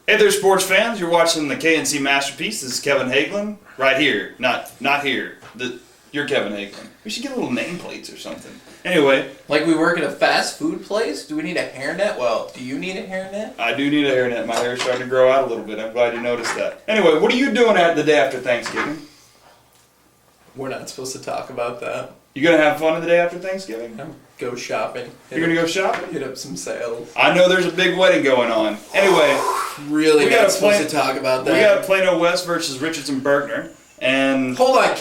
Hey there, sports fans. You're watching the K&C Masterpiece. This is Kevin Hagelin. Right here. Not here. You're Kevin Hagelin. We should get little nameplates or something. Anyway. Like we work at a fast food place? Do we need a hairnet? Well, do you need a hairnet? I do need a hairnet. My hair's starting to grow out a little bit. I'm glad you noticed that. Anyway, what are you doing the day after Thanksgiving? We're not supposed to talk about that. You gonna have fun the day after Thanksgiving? Go shopping. You're gonna go shopping? Hit up some sales. I know there's a big wedding going on. Anyway. Really we not supposed to talk about that. We got Plano West versus Richardson-Berkner. And hold on,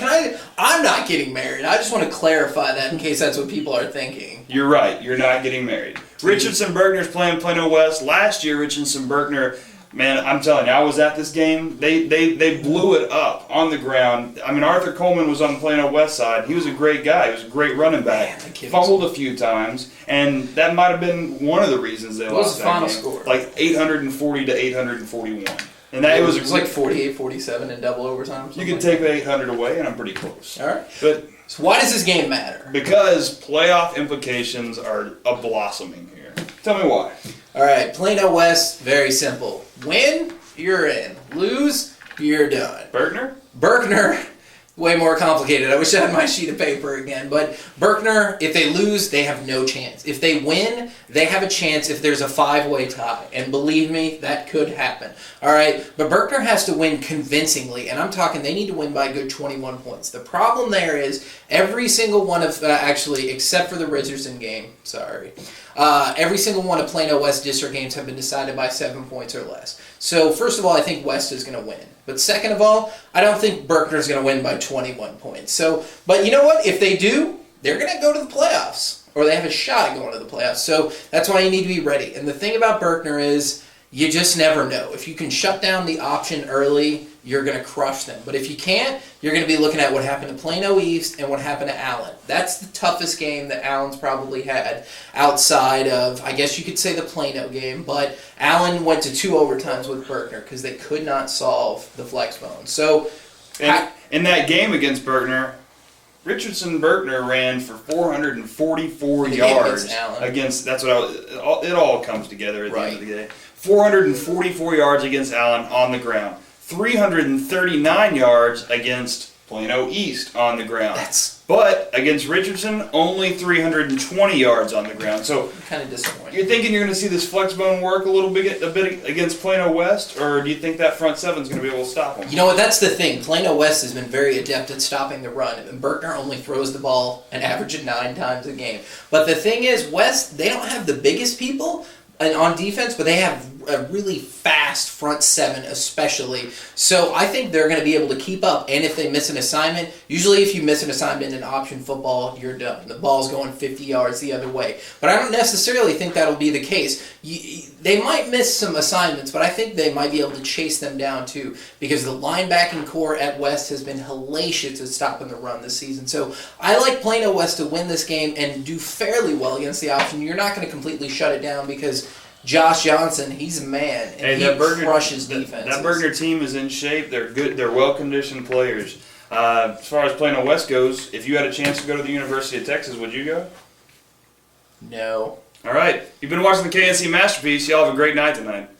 I'm not getting married. I just want to clarify that in case that's what people are thinking. You're right. You're not getting married. Richardson-Berkner's playing Plano West. Last year, Richardson-Berkner, man, I'm telling you, I was at this game. They blew it up on the ground. I mean, Arthur Coleman was on the Plano West side. He was a great guy. He was a great running back. Man, fumbled a few times, and that might have been one of the reasons they lost that game. What was the final score? Like 840 to 841. And that it was like 48-47 in double overtime. You could take the 800 away, and I'm pretty close. All right. But so why does this game matter? Because playoff implications are blossoming here. Tell me why. All right, Plano West, very simple. Win, you're in. Lose, you're done. Berkner, way more complicated. I wish I had my sheet of paper again. But Berkner, if they lose, they have no chance. If they win, they have a chance if there's a 5-way tie. And believe me, that could happen. All right, but Berkner has to win convincingly. And I'm talking they need to win by a good 21 points. The problem there is every single one of, actually, except for the Richardson game, every single one of Plano West district games have been decided by 7 points or less. So, first of all, I think West is going to win. But second of all, I don't think Berkner's going to win by 21 points. So, but you know what? If they do, they're going to go to the playoffs. Or they have a shot at going to the playoffs. So, that's why you need to be ready. And the thing about Berkner is, you just never know. If you can shut down the option early, you're going to crush them. But if you can't, you're going to be looking at what happened to Plano East and what happened to Allen. That's the toughest game that Allen's probably had outside of, I guess you could say, the Plano game. But Allen went to 2 overtimes with Berkner because they could not solve the flex bone. So, in that game against Berkner, Richardson-Berkner ran for 444 yards against that's what it all comes together at the end of the day. 444 yards against Allen on the ground. 339 yards against Plano East on the ground. But against Richardson, only 320 yards on the ground. So kind of disappointing. You're thinking you're going to see this flex bone work a bit against Plano West, or do you think that front seven is going to be able to stop them? You know what? That's the thing. Plano West has been very adept at stopping the run, and Berkner only throws the ball an average of 9 times a game. But the thing is, West, they don't have the biggest people on defense, but they have a really fast front seven especially. So I think they're going to be able to keep up. And if they miss an assignment, usually if you miss an assignment in option football, you're done. The ball's going 50 yards the other way. But I don't necessarily think that'll be the case. They might miss some assignments, but I think they might be able to chase them down too, because the linebacking core at West has been hellacious at stopping the run this season. So I like Plano West to win this game and do fairly well against the option. You're not going to completely shut it down because Josh Johnson, he's a man, and he crushes defense. That Berkner team is in shape. They're good. They're well-conditioned players. As far as Plano West goes, if you had a chance to go to the University of Texas, would you go? No. All right. You've been watching the K&C Masterpiece. Y'all have a great night tonight.